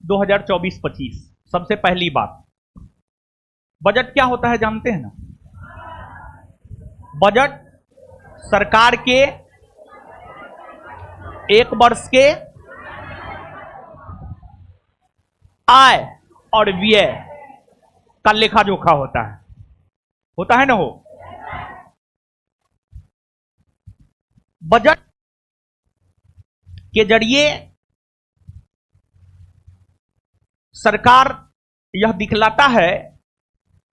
2024-25। सबसे पहली बात, बजट क्या होता है जानते हैं ना? बजट सरकार के एक वर्ष के आय और व्यय का लेखा जोखा होता है ना? हो बजट के जरिए सरकार यह दिखलाता है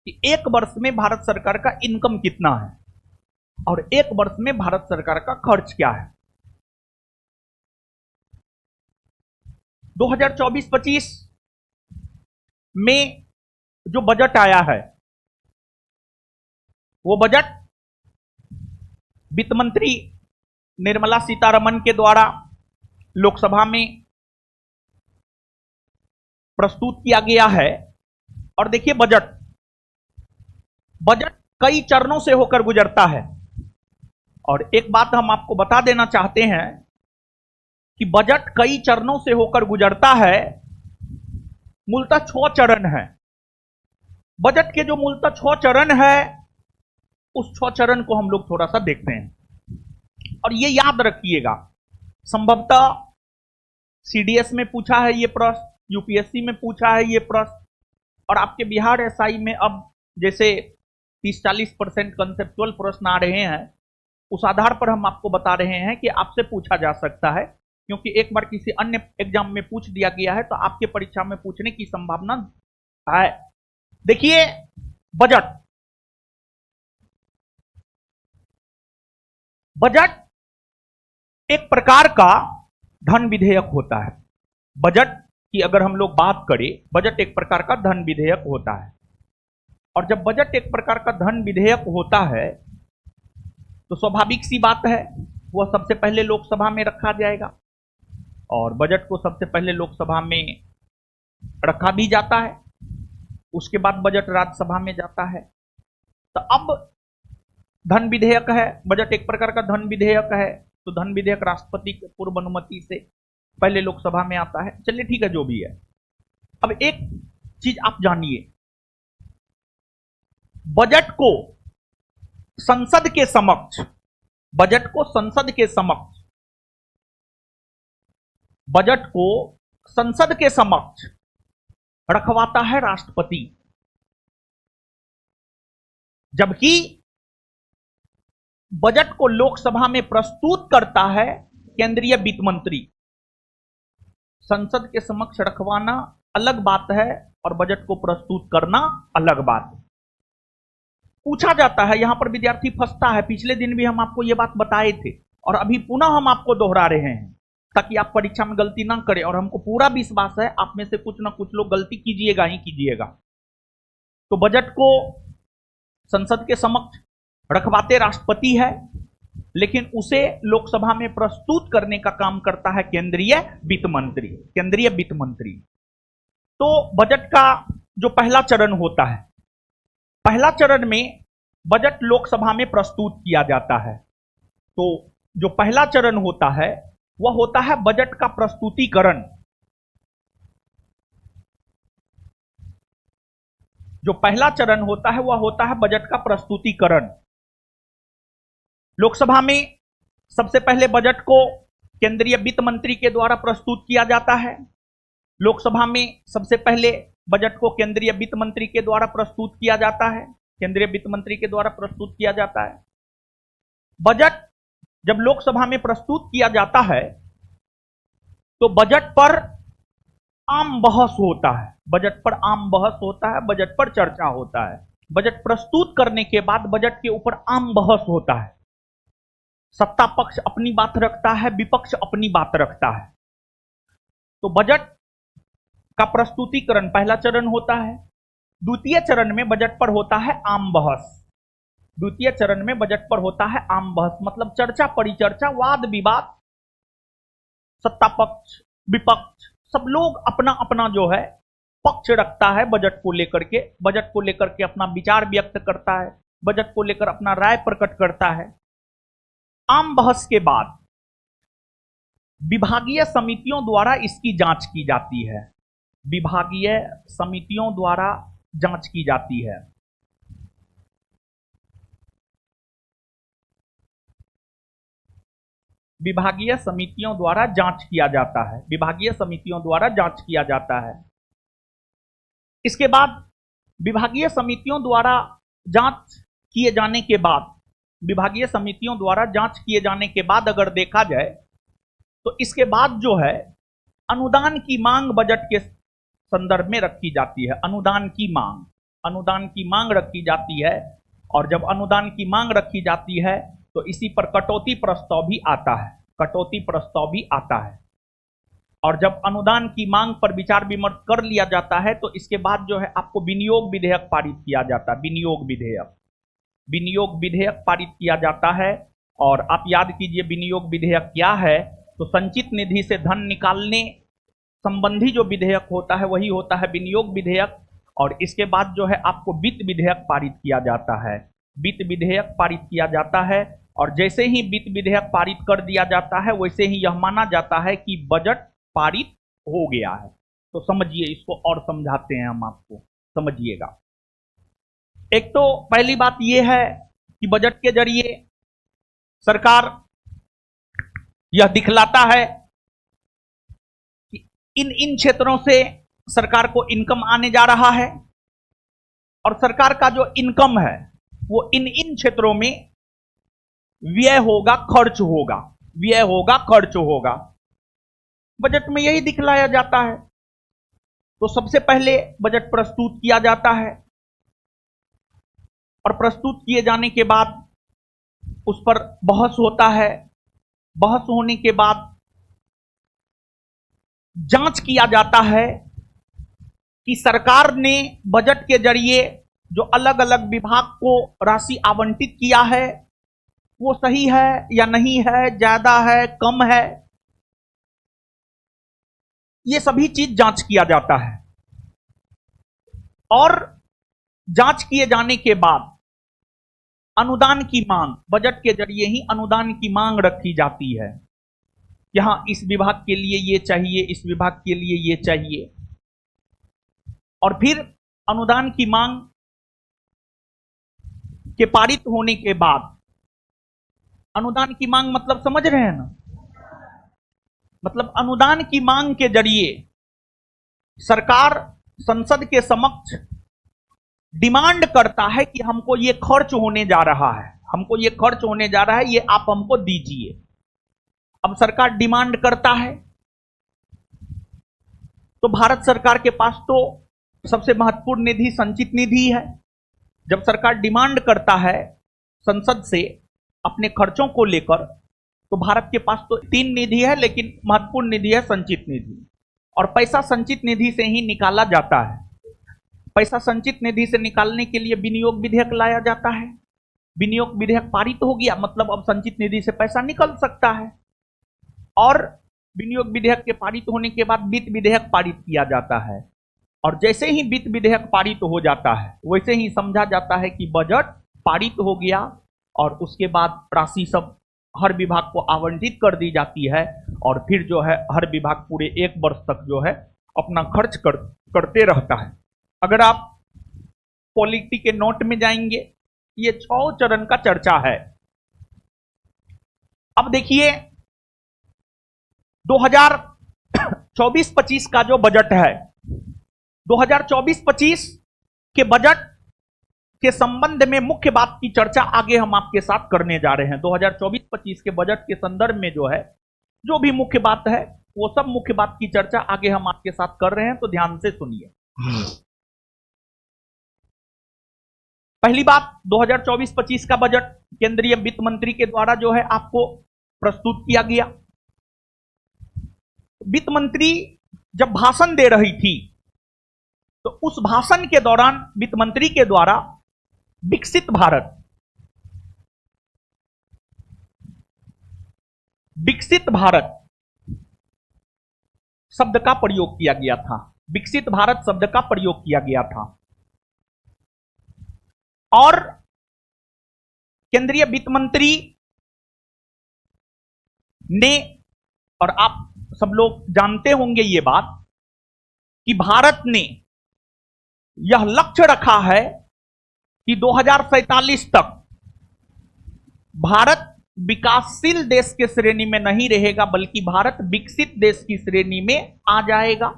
कि एक वर्ष में भारत सरकार का इनकम कितना है और एक वर्ष में भारत सरकार का खर्च क्या है। 2024-25 में जो बजट आया है वो बजट वित्त मंत्री निर्मला सीतारमण के द्वारा लोकसभा में प्रस्तुत किया गया है। और देखिए, बजट कई चरणों से होकर गुजरता है। और एक बात हम आपको बता देना चाहते हैं कि बजट कई चरणों से होकर गुजरता है। मूलतः 6 चरण है बजट के। जो मूलतः 6 चरण है, उस 6 चरण को हम लोग थोड़ा सा देखते हैं। और ये याद रखिएगा, संभवतः सीडीएस में पूछा है ये प्रश्न, यूपीएससी में पूछा है ये प्रश्न, और आपके बिहार एसआई में अब जैसे 30-40% कंसेप्चुअल प्रश्न आ रहे हैं, उस आधार पर हम आपको बता रहे हैं कि आपसे पूछा जा सकता है। क्योंकि एक बार किसी अन्य एग्जाम में पूछ दिया गया है तो आपके परीक्षा में पूछने की संभावना है। देखिए, बजट एक प्रकार का धन विधेयक होता है। बजट की अगर हम लोग बात करें, बजट एक प्रकार का धन विधेयक होता है। और जब बजट एक प्रकार का धन विधेयक होता है तो स्वाभाविक सी बात है, वह सबसे पहले लोकसभा में रखा जाएगा। और बजट को सबसे पहले लोकसभा में रखा भी जाता है, उसके बाद बजट राज्यसभा में जाता है। तो अब धन विधेयक है, बजट एक प्रकार का धन विधेयक है, तो धन विधेयक राष्ट्रपति के पूर्व अनुमति से पहले लोकसभा में आता है। चलिए ठीक है, जो भी है। अब एक चीज आप जानिए, बजट को संसद के समक्ष रखवाता है राष्ट्रपति, जबकि बजट को लोकसभा में प्रस्तुत करता है केंद्रीय वित्त मंत्री। संसद के समक्ष रखवाना अलग बात है और बजट को प्रस्तुत करना अलग बात है। पूछा जाता है, यहां पर विद्यार्थी फंसता है। पिछले दिन भी हम आपको यह बात बताए थे और अभी पुनः हम आपको दोहरा रहे हैं ताकि आप परीक्षा में गलती ना करें। और हमको पूरा विश्वास है आप में से कुछ ना कुछ लोग गलती कीजिएगा ही कीजिएगा। तो बजट को संसद के समक्ष रखवाते राष्ट्रपति है, लेकिन उसे लोकसभा में प्रस्तुत करने का काम करता है केंद्रीय वित्त मंत्री। तो बजट का जो पहला चरण होता है, पहला चरण में बजट लोकसभा में प्रस्तुत किया जाता है। तो जो पहला चरण होता है वह होता है बजट का प्रस्तुतिकरण। जो पहला चरण होता है वह होता है बजट का प्रस्तुतिकरण। लोकसभा में सबसे पहले बजट को केंद्रीय वित्त मंत्री के द्वारा प्रस्तुत किया जाता है। लोकसभा में सबसे पहले बजट को केंद्रीय वित्त मंत्री के द्वारा प्रस्तुत किया जाता है, बजट जब लोकसभा में प्रस्तुत किया जाता है तो बजट पर आम बहस होता है, बजट पर चर्चा होता है। बजट प्रस्तुत करने के बाद बजट के ऊपर आम बहस होता है। सत्ता पक्ष अपनी बात रखता है, विपक्ष अपनी बात रखता है। तो बजट का प्रस्तुतिकरण पहला चरण होता है। द्वितीय चरण में बजट पर होता है आम बहस। मतलब चर्चा परिचर्चा, वाद विवाद, सत्ता पक्ष विपक्ष सब लोग अपना अपना जो है पक्ष रखता है बजट को लेकर के अपना विचार व्यक्त करता है, बजट को लेकर अपना राय प्रकट करता है। आम बहस के बाद विभागीय समितियों द्वारा इसकी जांच की जाती है। विभागीय समितियों द्वारा जांच की जाती है। विभागीय समितियों द्वारा जांच किया जाता है, विभागीय समितियों द्वारा जांच किया जाता है। इसके बाद विभागीय समितियों द्वारा जांच किए जाने के बाद, विभागीय समितियों द्वारा जांच किए जाने के बाद अगर देखा जाए तो इसके बाद जो है अनुदान की मांग बजट के संदर्भ में रखी जाती है। अनुदान की मांग रखी जाती है, और जब अनुदान की मांग रखी जाती है तो इसी पर कटौती प्रस्ताव भी आता है, कटौती प्रस्ताव भी आता है। और जब अनुदान की मांग पर विचार विमर्श कर लिया जाता है तो इसके बाद जो है आपको विनियोग विधेयक पारित किया जाता है, विनियोग विधेयक पारित किया जाता है। और आप याद कीजिए विनियोग विधेयक क्या है, तो संचित निधि से धन निकालने संबंधी जो विधेयक होता है वही होता है विनियोग विधेयक। और इसके बाद जो है आपको वित्त विधेयक पारित किया जाता है, वित्त विधेयक पारित किया जाता है। और जैसे ही वित्त विधेयक पारित कर दिया जाता है वैसे ही यह माना जाता है कि बजट पारित हो गया है। तो समझिए, इसको और समझाते हैं हम आपको, समझिएगा। एक तो पहली बात यह है कि बजट के जरिए सरकार यह दिखलाता है कि इन क्षेत्रों से सरकार को इनकम आने जा रहा है, और सरकार का जो इनकम है वो इन क्षेत्रों में व्यय होगा, खर्च होगा, व्यय होगा, खर्च होगा। बजट में यही दिखलाया जाता है। तो सबसे पहले बजट प्रस्तुत किया जाता है, और प्रस्तुत किए जाने के बाद उस पर बहस होता है। बहस होने के बाद जांच किया जाता है कि सरकार ने बजट के जरिए जो अलग अलग विभाग को राशि आवंटित किया है वो सही है या नहीं है, ज्यादा है, कम है, ये सभी चीज जांच किया जाता है। और जांच किए जाने के बाद अनुदान की मांग, बजट के जरिए ही अनुदान की मांग रखी जाती है। यहां इस विभाग के लिए ये चाहिए, इस विभाग के लिए ये चाहिए। और फिर अनुदान की मांग के पारित होने के बाद, अनुदान की मांग मतलब समझ रहे हैं ना, मतलब अनुदान की मांग के जरिए सरकार संसद के समक्ष डिमांड करता है कि हमको ये खर्च होने जा रहा है, हमको ये खर्च होने जा रहा है, ये आप हमको दीजिए। अब सरकार डिमांड करता है तो भारत सरकार के पास तो सबसे महत्वपूर्ण निधि संचित निधि है। जब सरकार डिमांड करता है संसद से अपने खर्चों को लेकर, तो भारत के पास तो 3 निधि है, लेकिन महत्वपूर्ण निधि है संचित निधि। और पैसा संचित निधि से ही निकाला जाता है। पैसा संचित निधि से निकालने के लिए विनियोग विधेयक लाया जाता है। विनियोग विधेयक पारित हो गया, मतलब अब संचित निधि से पैसा निकल सकता है। और विनियोग विधेयक के पारित होने के बाद वित्त विधेयक पारित किया जाता है। और जैसे ही वित्त विधेयक पारित हो जाता है वैसे ही समझा जाता है कि बजट पारित हो गया, और उसके बाद राशि सब हर विभाग को आवंटित कर दी जाती है। और फिर जो है हर विभाग पूरे 1 वर्ष तक जो है अपना खर्च करते रहता है। अगर आप पॉलिटी के नोट में जाएंगे, ये 6 चरण का चर्चा है। अब देखिए 2024-25 का जो बजट है, 2024-25 के बजट के संबंध में मुख्य बात की चर्चा आगे हम आपके साथ करने जा रहे हैं। 2024-25 के बजट के संदर्भ में जो है जो भी मुख्य बात है वो सब मुख्य बात की चर्चा आगे हम आपके साथ कर रहे हैं, तो ध्यान से सुनिए। पहली बात, 2024-25 का बजट केंद्रीय वित्त मंत्री के द्वारा जो है आपको प्रस्तुत किया गया। वित्त मंत्री जब भाषण दे रही थी तो उस भाषण के दौरान वित्त मंत्री के द्वारा विकसित भारत शब्द का प्रयोग किया गया था। विकसित भारत शब्द का प्रयोग किया गया था। और केंद्रीय वित्त मंत्री ने, और आप सब लोग जानते होंगे ये बात, कि भारत ने यह लक्ष्य रखा है कि 2047 तक भारत विकासशील देश के श्रेणी में नहीं रहेगा, बल्कि भारत विकसित देश की श्रेणी में आ जाएगा।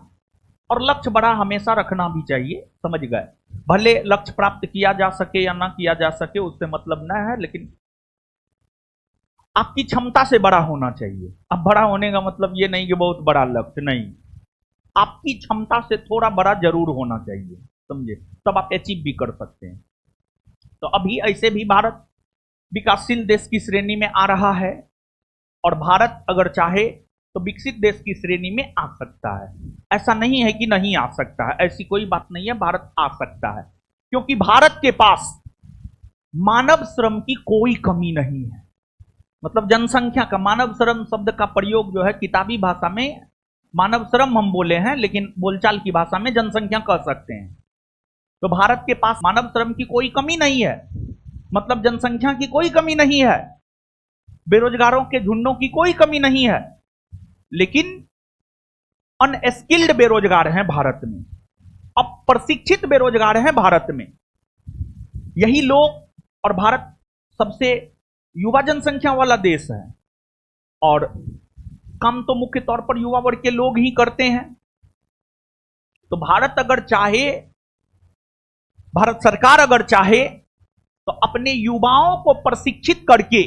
और लक्ष्य बड़ा हमेशा रखना भी चाहिए, समझ गए। भले लक्ष्य प्राप्त किया जा सके या ना किया जा सके, उससे मतलब न है, लेकिन आपकी क्षमता से बड़ा होना चाहिए। अब बड़ा होने का मतलब ये नहीं कि बहुत बड़ा लक्ष्य, नहीं, आपकी क्षमता से थोड़ा बड़ा जरूर होना चाहिए, समझे, तब आप अचीव भी कर सकते हैं। तो अभी ऐसे भी भारत विकासशील देश की श्रेणी में आ रहा है, और भारत अगर चाहे तो विकसित देश की श्रेणी में आ सकता है। ऐसा नहीं है कि नहीं आ सकता है, ऐसी कोई बात नहीं है, भारत आ सकता है, क्योंकि भारत के पास मानव श्रम की कोई कमी नहीं है। मतलब जनसंख्या का, मानव श्रम शब्द का प्रयोग जो है किताबी भाषा में मानव श्रम हम बोले हैं, लेकिन बोलचाल की भाषा में जनसंख्या कह सकते हैं। तो भारत के पास मानव श्रम की कोई कमी नहीं है, मतलब जनसंख्या की कोई कमी नहीं है, बेरोजगारों के झुंडों की कोई कमी नहीं है, लेकिन अनस्किल्ड बेरोजगार हैं भारत में, अप्रशिक्षित बेरोजगार हैं भारत में। यही लोग, और भारत सबसे युवा जनसंख्या वाला देश है, और काम तो मुख्य तौर पर युवा वर्ग के लोग ही करते हैं। तो भारत अगर चाहे, भारत सरकार अगर चाहे तो अपने युवाओं को प्रशिक्षित करके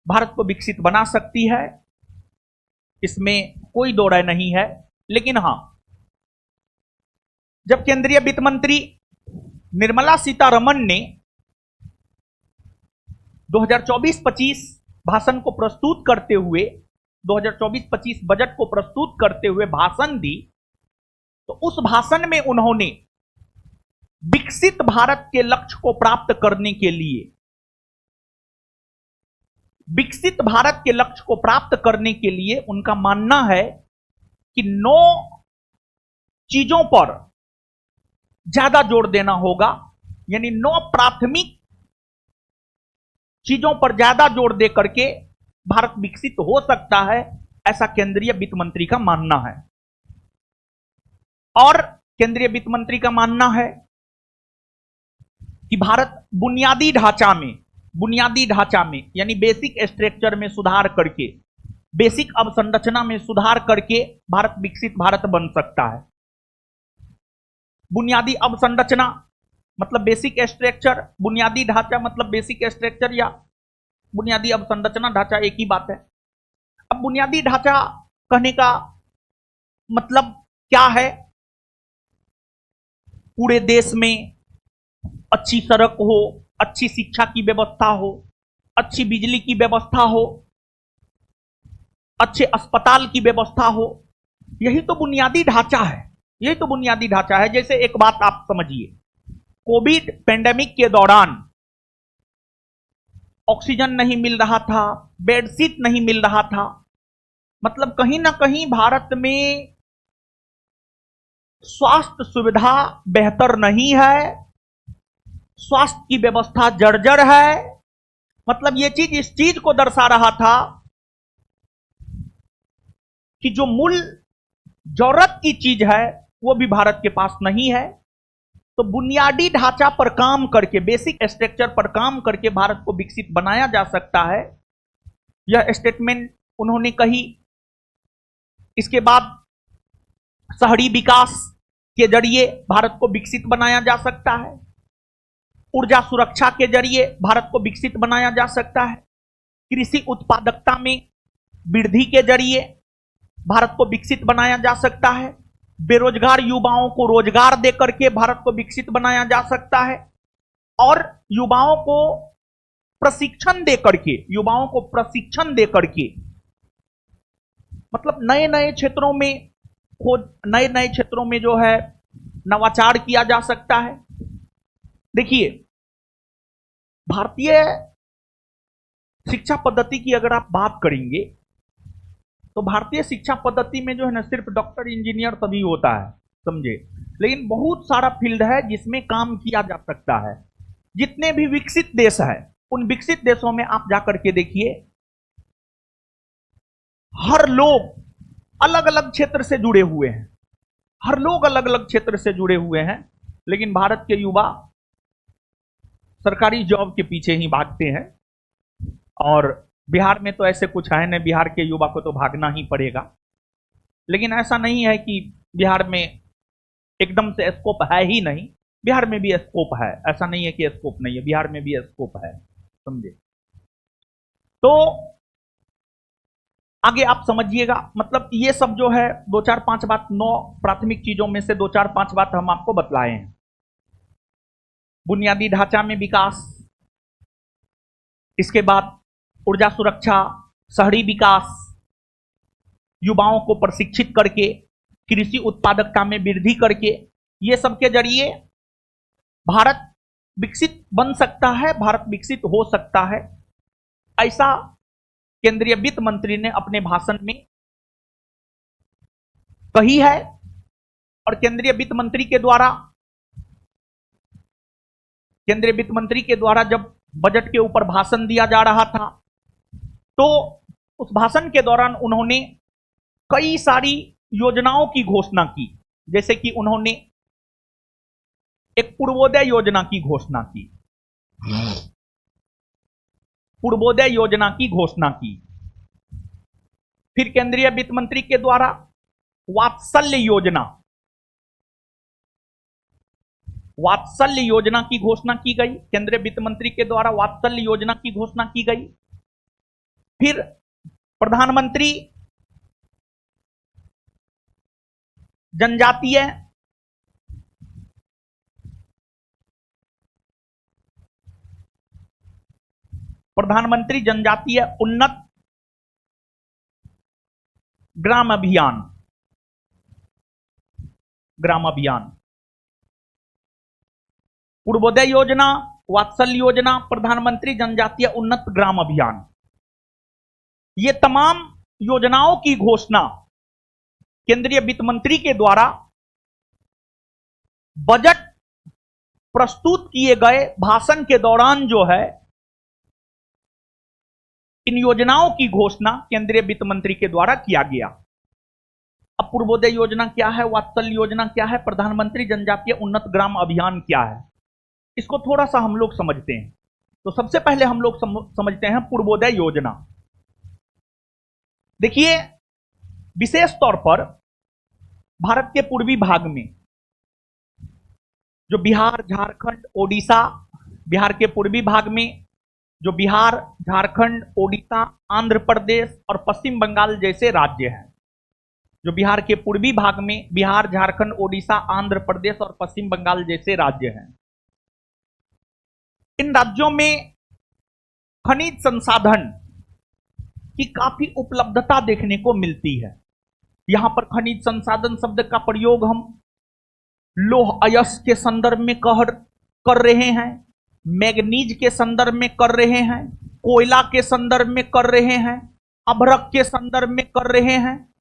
भारत को विकसित बना सकती है, इसमें कोई दो राय नहीं है। लेकिन हां, जब केंद्रीय वित्त मंत्री निर्मला सीतारमण ने 2024-25 भाषण को प्रस्तुत करते हुए, 2024-25 बजट को प्रस्तुत करते हुए भाषण दी, तो उस भाषण में उन्होंने विकसित भारत के लक्ष्य को प्राप्त करने के लिए, विकसित भारत के लक्ष्य को प्राप्त करने के लिए उनका मानना है कि 9 चीजों पर ज्यादा जोर देना होगा, यानी 9 प्राथमिक चीजों पर ज्यादा जोर दे करके भारत विकसित हो सकता है, ऐसा केंद्रीय वित्त मंत्री का मानना है। और केंद्रीय वित्त मंत्री का मानना है कि भारत बुनियादी ढांचा में यानी बेसिक स्ट्रक्चर में सुधार करके, बेसिक अवसंरचना में सुधार करके भारत विकसित भारत बन सकता है। बुनियादी अवसंरचना मतलब बेसिक स्ट्रक्चर, बुनियादी ढांचा मतलब बेसिक स्ट्रक्चर, या बुनियादी अवसंरचना, ढांचा एक ही बात है। अब बुनियादी ढांचा कहने का मतलब क्या है? पूरे देश में अच्छी सड़क हो, अच्छी शिक्षा की व्यवस्था हो, अच्छी बिजली की व्यवस्था हो, अच्छे अस्पताल की व्यवस्था हो, यही तो बुनियादी ढांचा है, यही तो बुनियादी ढांचा है। जैसे एक बात आप समझिए, कोविड पेंडेमिक के दौरान ऑक्सीजन नहीं मिल रहा था, बेडशीट नहीं मिल रहा था, मतलब कहीं ना कहीं भारत में स्वास्थ्य सुविधा बेहतर नहीं है, स्वास्थ्य की व्यवस्था जर्जर है। मतलब ये चीज इस चीज को दर्शा रहा था कि जो मूल जरूरत की चीज है वो भी भारत के पास नहीं है। तो बुनियादी ढांचा पर काम करके, बेसिक स्ट्रक्चर पर काम करके भारत को विकसित बनाया जा सकता है, यह स्टेटमेंट उन्होंने कही। इसके बाद शहरी विकास के जरिए भारत को विकसित बनाया जा सकता है, ऊर्जा सुरक्षा के जरिए भारत को विकसित बनाया जा सकता है, कृषि उत्पादकता में वृद्धि के जरिए भारत को विकसित बनाया जा सकता है, बेरोजगार युवाओं को रोजगार देकर के भारत को विकसित बनाया जा सकता है, और युवाओं को प्रशिक्षण देकर के, युवाओं को प्रशिक्षण देकर के मतलब नए नए क्षेत्रों में खोज, नए नए क्षेत्रों में जो है नवाचार किया जा सकता है। देखिए, भारतीय शिक्षा पद्धति की अगर आप बात करेंगे तो भारतीय शिक्षा पद्धति में जो है ना सिर्फ डॉक्टर इंजीनियर सभी होता है, समझे, लेकिन बहुत सारा फील्ड है जिसमें काम किया जा सकता है। जितने भी विकसित देश है, उन विकसित देशों में आप जाकर के देखिए, हर लोग अलग अलग क्षेत्र से जुड़े हुए हैं, हर लोग अलग अलग क्षेत्र से जुड़े हुए हैं, लेकिन भारत के युवा सरकारी जॉब के पीछे ही भागते हैं। और बिहार में तो ऐसे कुछ है नहीं, बिहार के युवा को तो भागना ही पड़ेगा। लेकिन ऐसा नहीं है कि बिहार में एकदम से स्कोप है ही नहीं, बिहार में भी स्कोप है। ऐसा नहीं है कि स्कोप नहीं है, बिहार में भी स्कोप है, समझे। तो आगे आप समझिएगा, मतलब ये सब जो है 2-4-5 बात, 9 प्राथमिक चीजों में से 2-4-5 बात हम आपको बतलाए हैं। बुनियादी ढांचा में विकास, इसके बाद ऊर्जा सुरक्षा, शहरी विकास, युवाओं को प्रशिक्षित करके, कृषि उत्पादकता में वृद्धि करके, ये सब के जरिए भारत विकसित बन सकता है, भारत विकसित हो सकता है। ऐसा केंद्रीय वित्त मंत्री ने अपने भाषण में कही है। और केंद्रीय वित्त मंत्री के द्वारा जब बजट के ऊपर भाषण दिया जा रहा था, तो उस भाषण के दौरान उन्होंने कई सारी योजनाओं की घोषणा की। जैसे कि उन्होंने एक पूर्वोदय योजना की घोषणा की, पूर्वोदय योजना की घोषणा की। फिर केंद्रीय वित्त मंत्री के द्वारा वात्सल्य योजना की घोषणा की गई। केंद्रीय वित्त मंत्री के द्वारा वात्सल्य योजना की घोषणा की गई। फिर प्रधानमंत्री जनजातीय उन्नत ग्राम अभियान, पूर्वोदय योजना, वात्सल्य योजना, प्रधानमंत्री जनजातीय उन्नत ग्राम अभियान, ये तमाम योजनाओं की घोषणा केंद्रीय वित्त मंत्री के द्वारा बजट प्रस्तुत किए गए भाषण के दौरान जो है, इन योजनाओं की घोषणा केंद्रीय वित्त मंत्री के द्वारा किया गया। अब पूर्वोदय योजना क्या है, वात्सल्य योजना क्या है, प्रधानमंत्री जनजातीय उन्नत ग्राम अभियान क्या है, इसको थोड़ा सा हम लोग समझते हैं। तो सबसे पहले हम लोग समझते हैं पूर्वोदय योजना। देखिए, विशेष तौर पर भारत के पूर्वी भाग में, जो बिहार, झारखंड, ओडिशा, बिहार के पूर्वी भाग में जो बिहार, झारखंड, ओडिशा, आंध्र प्रदेश और पश्चिम बंगाल जैसे राज्य हैं, जो बिहार के पूर्वी भाग में बिहार, झारखंड, ओडिशा, आंध्र प्रदेश और पश्चिम बंगाल जैसे राज्य हैं, इन राज्यों में खनिज संसाधन की काफी उपलब्धता देखने को मिलती है। यहां पर खनिज संसाधन शब्द का प्रयोग हम लौह अयस्क के संदर्भ में कर रहे हैं, मैग्नीज के संदर्भ में कर रहे हैं, कोयला के संदर्भ में कर रहे हैं, अभ्रक के संदर्भ में कर रहे हैं।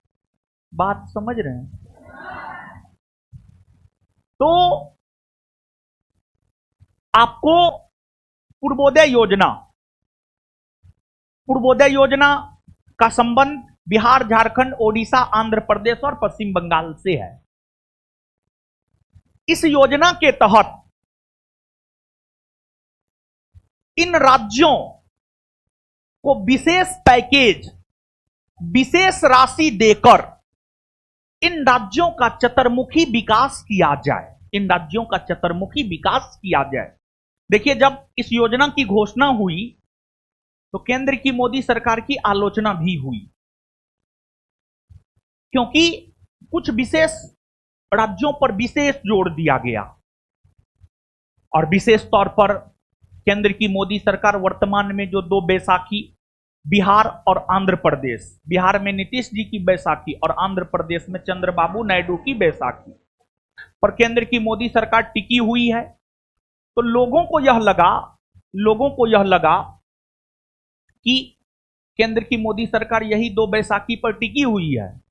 बात समझ रहे हैं? तो आपको पूर्वोदय योजना का संबंध बिहार, झारखंड, ओडिशा, आंध्र प्रदेश और पश्चिम बंगाल से है। इस योजना के तहत इन राज्यों को विशेष पैकेज, विशेष राशि देकर इन राज्यों का चतुर्मुखी विकास किया जाए, इन राज्यों का चतुर्मुखी विकास किया जाए। देखिए, जब इस योजना की घोषणा हुई तो केंद्र की मोदी सरकार की आलोचना भी हुई, क्योंकि कुछ विशेष राज्यों पर विशेष जोर दिया गया। और विशेष तौर पर केंद्र की मोदी सरकार वर्तमान में जो 2 बैसाखी, बिहार और आंध्र प्रदेश, बिहार में नीतीश जी की बैसाखी और आंध्र प्रदेश में चंद्रबाबू नायडू की बैसाखी पर केंद्र की मोदी सरकार टिकी हुई है। तो लोगों को यह लगा कि केंद्र की मोदी सरकार यही 2 बैसाखी पर टिकी हुई है,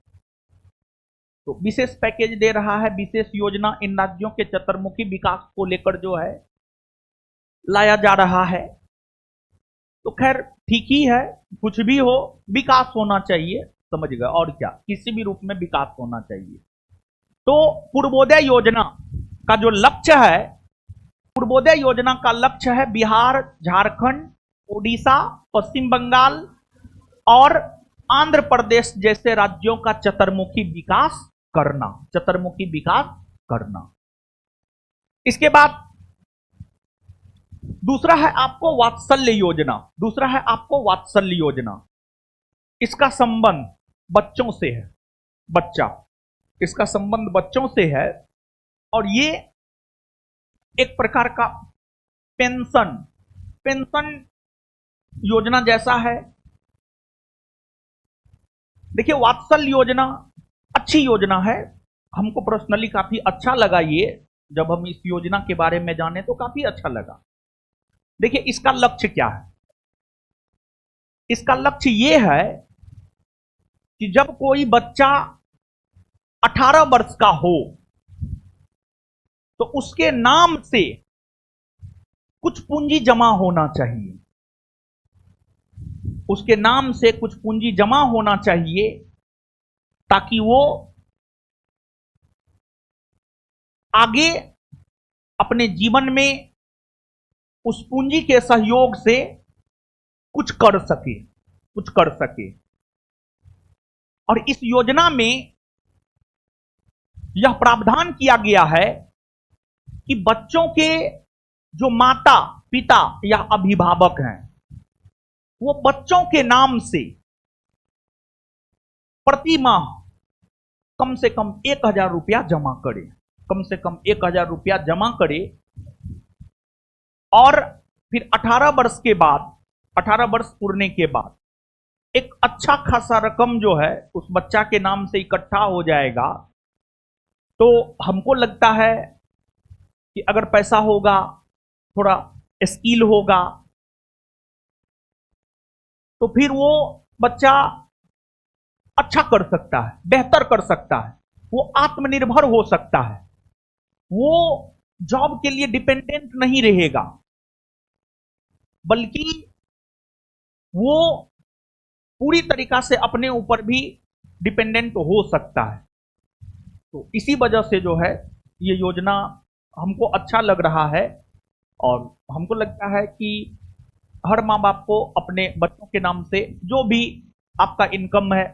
तो विशेष पैकेज दे रहा है, विशेष योजना इन राज्यों के चतुर्मुखी विकास को लेकर जो है लाया जा रहा है। तो खैर ठीक ही है, कुछ भी हो, विकास होना चाहिए, समझ गए, और क्या, किसी भी रूप में विकास होना चाहिए। तो पूर्वोदय योजना का जो लक्ष्य है, पूर्वोदय योजना का लक्ष्य है बिहार, झारखंड, ओडिशा, पश्चिम बंगाल और आंध्र प्रदेश जैसे राज्यों का चतुर्मुखी विकास करना, चतुर्मुखी विकास करना। इसके बाद दूसरा है आपको वात्सल्य योजना, दूसरा है आपको वात्सल्य योजना। इसका संबंध बच्चों से है, बच्चा, इसका संबंध बच्चों से है और ये एक प्रकार का पेंशन, पेंशन योजना जैसा है। देखिए वात्सल्य योजना अच्छी योजना है, हमको पर्सनली काफी अच्छा लगा ये, जब हम इस योजना के बारे में जाने तो काफी अच्छा लगा। देखिए इसका लक्ष्य क्या है, इसका लक्ष्य ये है कि जब कोई बच्चा 18 वर्ष का हो तो उसके नाम से कुछ पूंजी जमा होना चाहिए, उसके नाम से कुछ पूंजी जमा होना चाहिए ताकि वो आगे अपने जीवन में उस पूंजी के सहयोग से कुछ कर सके, कुछ कर सके। और इस योजना में यह प्रावधान किया गया है कि बच्चों के जो माता पिता या अभिभावक हैं वो बच्चों के नाम से प्रति माह कम से कम 1000 रुपया जमा करे, कम से कम 1000 रुपया जमा करे और फिर 18 वर्ष के बाद, 18 वर्ष पूरने के बाद एक अच्छा खासा रकम जो है उस बच्चा के नाम से इकट्ठा हो जाएगा। तो हमको लगता है कि अगर पैसा होगा, थोड़ा स्किल होगा, तो फिर वो बच्चा अच्छा कर सकता है, बेहतर कर सकता है, वो आत्मनिर्भर हो सकता है, वो जॉब के लिए डिपेंडेंट नहीं रहेगा, बल्कि वो पूरी तरीका से अपने ऊपर भी डिपेंडेंट हो सकता है। तो इसी वजह से जो है ये योजना हमको अच्छा लग रहा है और हमको लगता है कि हर माँ बाप को अपने बच्चों के नाम से जो भी आपका इनकम है,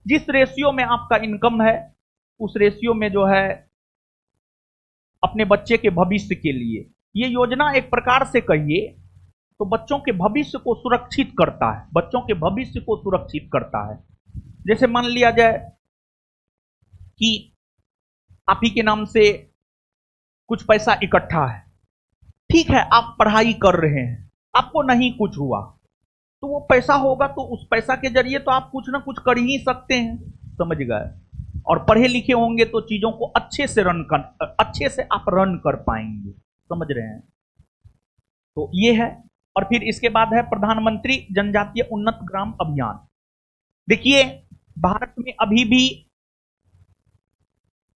जिस रेशियो में आपका इनकम है उस रेशियो में जो है अपने बच्चे के भविष्य के लिए ये योजना एक प्रकार से कहिए तो बच्चों के भविष्य को सुरक्षित करता है, बच्चों के भविष्य को सुरक्षित करता है। जैसे मान लिया जाए कि आप ही के नाम से कुछ पैसा इकट्ठा है, ठीक है, आप पढ़ाई कर रहे हैं, आपको नहीं कुछ हुआ, तो वो पैसा होगा तो उस पैसा के जरिए तो आप कुछ ना कुछ कर ही सकते हैं, समझ गए। और पढ़े लिखे होंगे तो चीजों को अच्छे से आप रन कर पाएंगे, समझ रहे हैं। तो ये है। और फिर इसके बाद है प्रधानमंत्री जनजातीय उन्नत ग्राम अभियान। देखिए भारत में अभी भी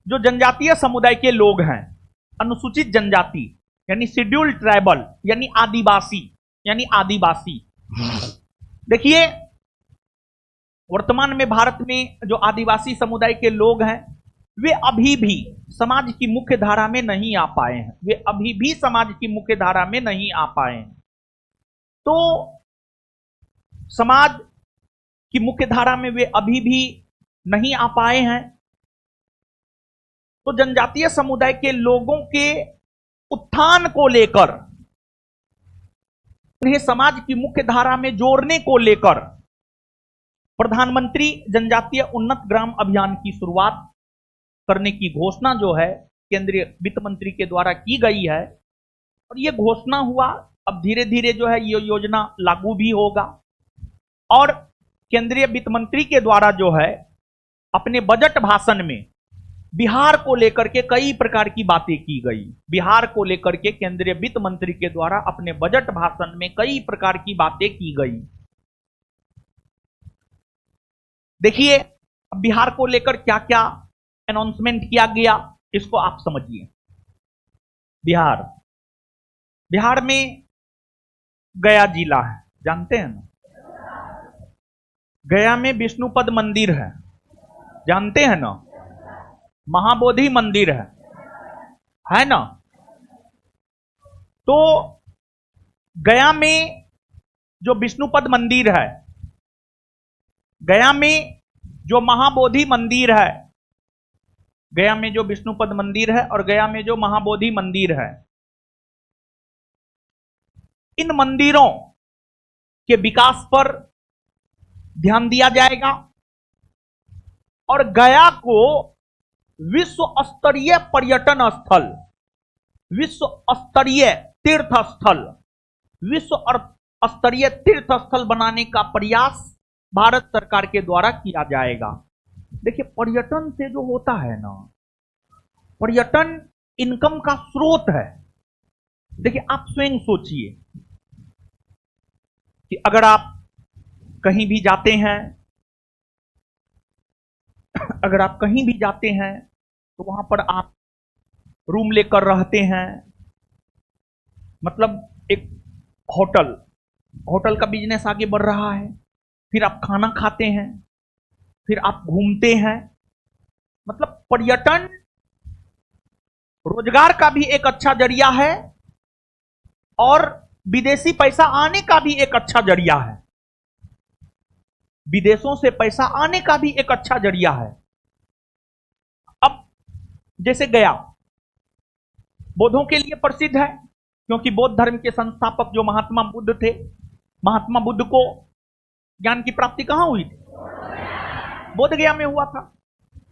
जो जनजातीय समुदाय के लोग हैं, अनुसूचित जनजाति यानी शेड्यूल्ड ट्राइबल यानी आदिवासी, देखिए वर्तमान में भारत में जो आदिवासी समुदाय के लोग हैं वे अभी भी समाज की मुख्य धारा में नहीं आ पाए हैं, वे अभी भी समाज की मुख्य धारा में नहीं आ पाए हैं। तो समाज की मुख्य धारा में वे अभी भी नहीं आ पाए हैं, तो जनजातीय समुदाय के लोगों के उत्थान को लेकर, उन्हें समाज की मुख्य धारा में जोड़ने को लेकर प्रधानमंत्री जनजातीय उन्नत ग्राम अभियान की शुरुआत करने की घोषणा जो है केंद्रीय वित्त मंत्री के द्वारा की गई है। और यह घोषणा हुआ, अब धीरे धीरे जो है ये योजना लागू भी होगा। और केंद्रीय वित्त मंत्री के द्वारा जो है अपने बजट भाषण में बिहार को लेकर के कई प्रकार की बातें की गई, बिहार को लेकर के केंद्रीय वित्त मंत्री के द्वारा अपने बजट भाषण में कई प्रकार की बातें की गई। देखिए अब बिहार को लेकर क्या क्या अनाउंसमेंट किया गया इसको आप समझिए। बिहार में गया जिला है, जानते हैं ना, गया में विष्णुपद मंदिर है, जानते हैं ना, महाबोधि मंदिर है ना। तो गया में जो विष्णुपद मंदिर है, गया में जो महाबोधि मंदिर है, गया में जो विष्णुपद मंदिर है और गया में जो महाबोधि मंदिर है, इन मंदिरों के विकास पर ध्यान दिया जाएगा और गया को विश्व स्तरीय पर्यटन स्थल, विश्व स्तरीय तीर्थ स्थल, विश्व स्तरीय तीर्थ स्थल बनाने का प्रयास भारत सरकार के द्वारा किया जाएगा। देखिए, पर्यटन से जो होता है ना, पर्यटन इनकम का स्रोत है। देखिए, आप स्वयं सोचिए कि अगर आप कहीं भी जाते हैं, अगर आप कहीं भी जाते हैं तो वहां पर आप रूम लेकर रहते हैं, मतलब एक होटल, होटल का बिजनेस आगे बढ़ रहा है, फिर आप खाना खाते हैं, फिर आप घूमते हैं, मतलब पर्यटन रोजगार का भी एक अच्छा जरिया है और विदेशी पैसा आने का भी एक अच्छा जरिया है, विदेशों से पैसा आने का भी एक अच्छा जरिया है। अब जैसे गया बौद्धों के लिए प्रसिद्ध है, क्योंकि बौद्ध धर्म के संस्थापक जो महात्मा बुद्ध थे, महात्मा बुद्ध को ज्ञान की प्राप्ति कहां हुई थी? बोध गया में हुआ था।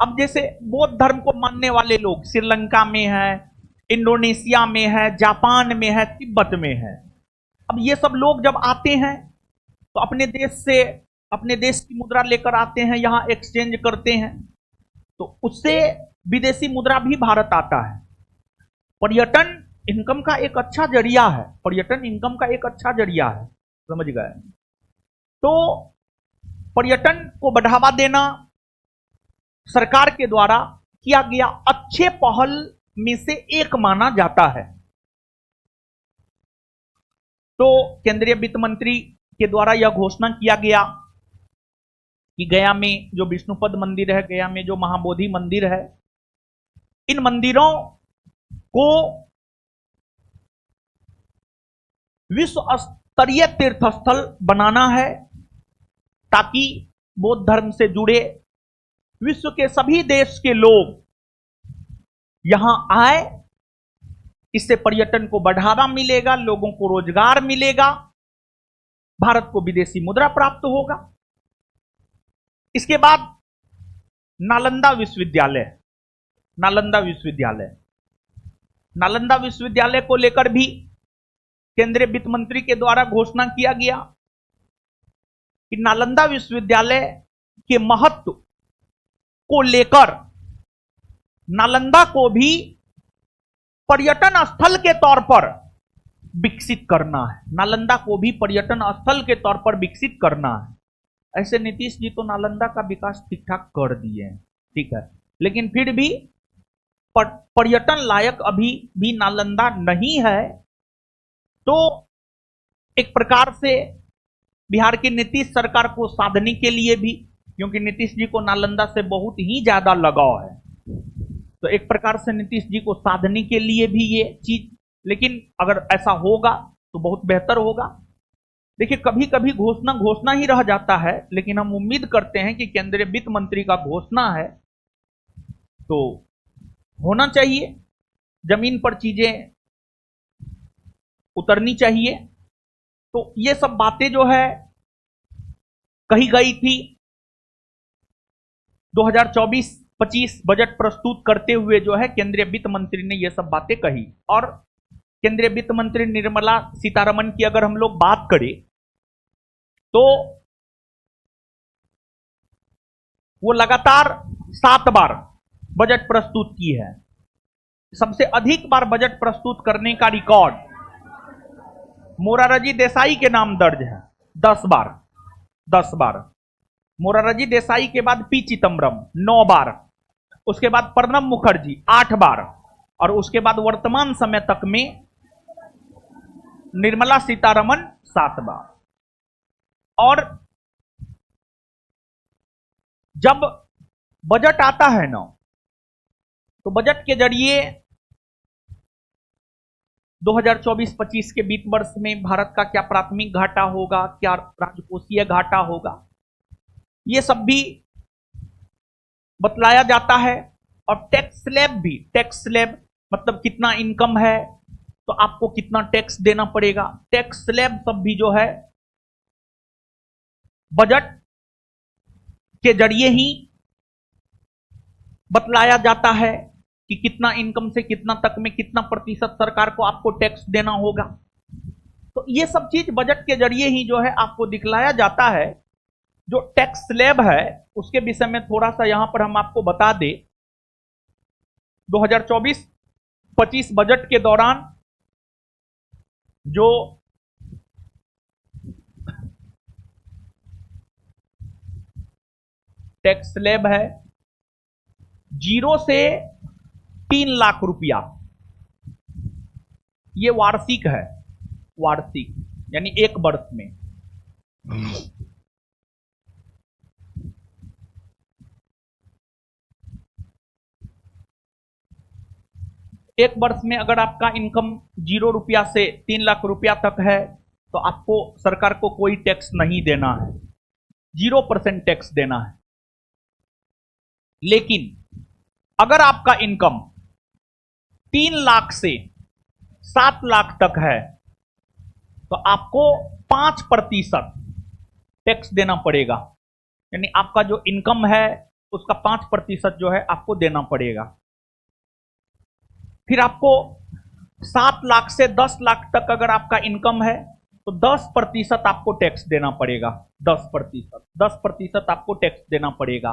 अब जैसे बौद्ध धर्म को मानने वाले लोग श्रीलंका में है, इंडोनेशिया में है, जापान में है, तिब्बत में है। अब ये सब लोग जब आते हैं तो अपने देश से, अपने देश की मुद्रा लेकर आते हैं, यहां एक्सचेंज करते हैं, तो उससे विदेशी मुद्रा भी भारत आता है। पर्यटन इनकम का एक अच्छा जरिया है, पर्यटन इनकम का एक अच्छा जरिया है, समझ गए। तो पर्यटन को बढ़ावा देना सरकार के द्वारा किया गया अच्छे पहल में से एक माना जाता है। तो केंद्रीय वित्त मंत्री के द्वारा यह घोषणा किया गया कि गया में जो विष्णुपद मंदिर है, गया में जो महाबोधि मंदिर है, इन मंदिरों को विश्व स्तरीय तीर्थ स्थल बनाना है, ताकि बौद्ध धर्म से जुड़े विश्व के सभी देश के लोग यहां आए। इससे पर्यटन को बढ़ावा मिलेगा, लोगों को रोजगार मिलेगा, भारत को विदेशी मुद्रा प्राप्त होगा। इसके बाद नालंदा विश्वविद्यालय, नालंदा विश्वविद्यालय, नालंदा विश्वविद्यालय को लेकर भी केंद्रीय वित्त मंत्री के द्वारा घोषणा किया गया कि नालंदा विश्वविद्यालय के महत्व को लेकर नालंदा को भी पर्यटन स्थल के तौर पर विकसित करना है, नालंदा को भी पर्यटन स्थल के तौर पर विकसित करना है। ऐसे नीतीश जी तो नालंदा का विकास ठीक ठाक कर दिए हैं, ठीक है, लेकिन फिर भी पर्यटन लायक अभी भी नालंदा नहीं है। तो एक प्रकार से बिहार की नीतीश सरकार को साधने के लिए भी, क्योंकि नीतीश जी को नालंदा से बहुत ही ज्यादा लगाव है, तो एक प्रकार से नीतीश जी को साधने के लिए भी ये चीज, लेकिन अगर ऐसा होगा तो बहुत बेहतर होगा। देखिए, कभी कभी घोषणा घोषणा ही रह जाता है, लेकिन हम उम्मीद करते हैं कि केंद्रीय वित्त मंत्री का घोषणा है तो होना चाहिए, जमीन पर चीजें उतरनी चाहिए। तो ये सब बातें जो है कही गई थी 2024-25 बजट प्रस्तुत करते हुए, जो है केंद्रीय वित्त मंत्री ने ये सब बातें कही। और केंद्रीय वित्त मंत्री निर्मला सीतारमण की अगर हम लोग बात करें तो वो लगातार 7 बार बजट प्रस्तुत की है। सबसे अधिक बार बजट प्रस्तुत करने का रिकॉर्ड मोरारजी देसाई के नाम दर्ज है, 10 बार, 10 बार। मोरारजी देसाई के बाद पी चिदम्बरम 9 बार, उसके बाद प्रणब मुखर्जी 8 बार, और उसके बाद वर्तमान समय तक में निर्मला सीतारमण 7 बार। और जब बजट आता है ना, तो बजट के जरिए 2024-25 के वित्त वर्ष में भारत का क्या प्राथमिक घाटा होगा, क्या राजकोषीय घाटा होगा, ये सब भी बतलाया जाता है। और टैक्स स्लैब भी, टैक्स स्लैब मतलब कितना इनकम है तो आपको कितना टैक्स देना पड़ेगा, टैक्स स्लैब सब भी जो है बजट के जरिए ही बतलाया जाता है कि कितना इनकम से कितना तक में कितना प्रतिशत सरकार को आपको टैक्स देना होगा। तो ये सब चीज बजट के जरिए ही जो है आपको दिखलाया जाता है। जो टैक्स स्लैब है उसके विषय में थोड़ा सा यहां पर हम आपको बता दें। 2024-25 बजट के दौरान जो टैक्स स्लैब है 0 से 3 लाख रुपया, ये वार्षिक है, वार्षिक यानी एक वर्ष में। एक वर्ष में अगर आपका इनकम 0 रुपया से 3 लाख रुपया तक है तो आपको सरकार को कोई टैक्स नहीं देना है, 0% टैक्स देना है। लेकिन अगर आपका इनकम 3 लाख से 7 लाख तक है तो आपको 5% टैक्स देना पड़ेगा, यानी आपका जो इनकम है उसका 5% जो है आपको देना पड़ेगा। फिर आपको 7 लाख से 10 लाख तक अगर आपका इनकम है तो 10% आपको टैक्स देना पड़ेगा, 10% आपको टैक्स देना पड़ेगा।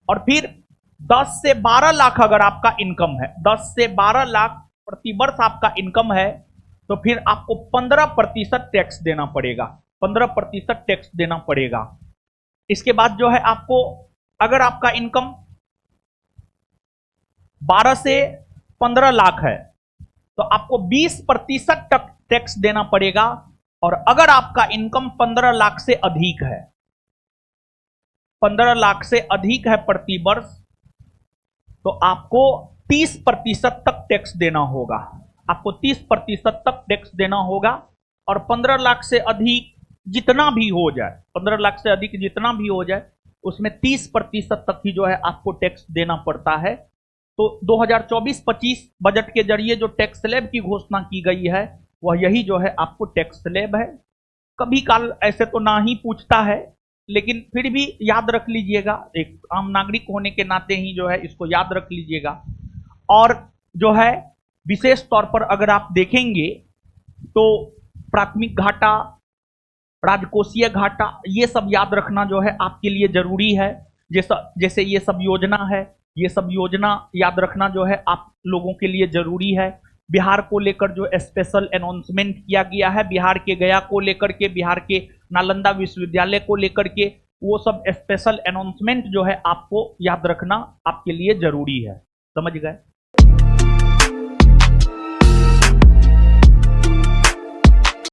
और फिर 10 से 12 लाख अगर आपका इनकम है, 10 से 12 लाख प्रतिवर्ष आपका इनकम है तो फिर आपको 15% टैक्स देना पड़ेगा, 15% टैक्स देना पड़ेगा। इसके बाद जो है आपको अगर आपका इनकम 12 से 15 लाख है तो आपको 20% तक टैक्स देना पड़ेगा। और अगर आपका इनकम 15 लाख से अधिक है, 15 लाख से अधिक है प्रति वर्ष, तो आपको 30% तक टैक्स देना होगा, आपको 30% तक टैक्स देना होगा। और 15 लाख से अधिक जितना भी हो जाए, 15 लाख से अधिक जितना भी हो जाए उसमें 30% तक ही जो है आपको टैक्स देना पड़ता है। तो 2024-25 बजट के जरिए जो टैक्स स्लैब की घोषणा की गई है वह यही जो है आपको टैक्स स्लैब है। कभी काल ऐसे तो ना ही पूछता है, लेकिन फिर भी याद रख लीजिएगा, एक आम नागरिक होने के नाते ही जो है इसको याद रख लीजिएगा। और जो है विशेष तौर पर अगर आप देखेंगे तो प्राथमिक घाटा, राजकोषीय घाटा, ये सब याद रखना जो है आपके लिए जरूरी है। जैसे ये सब योजना है, ये सब योजना याद रखना जो है आप लोगों के लिए जरूरी है। बिहार को लेकर जो स्पेशल अनाउंसमेंट किया गया है, बिहार के गया को लेकर के, बिहार के नालंदा विश्वविद्यालय को लेकर के, वो सब स्पेशल अनाउंसमेंट जो है आपको याद रखना आपके लिए जरूरी है। समझ गए?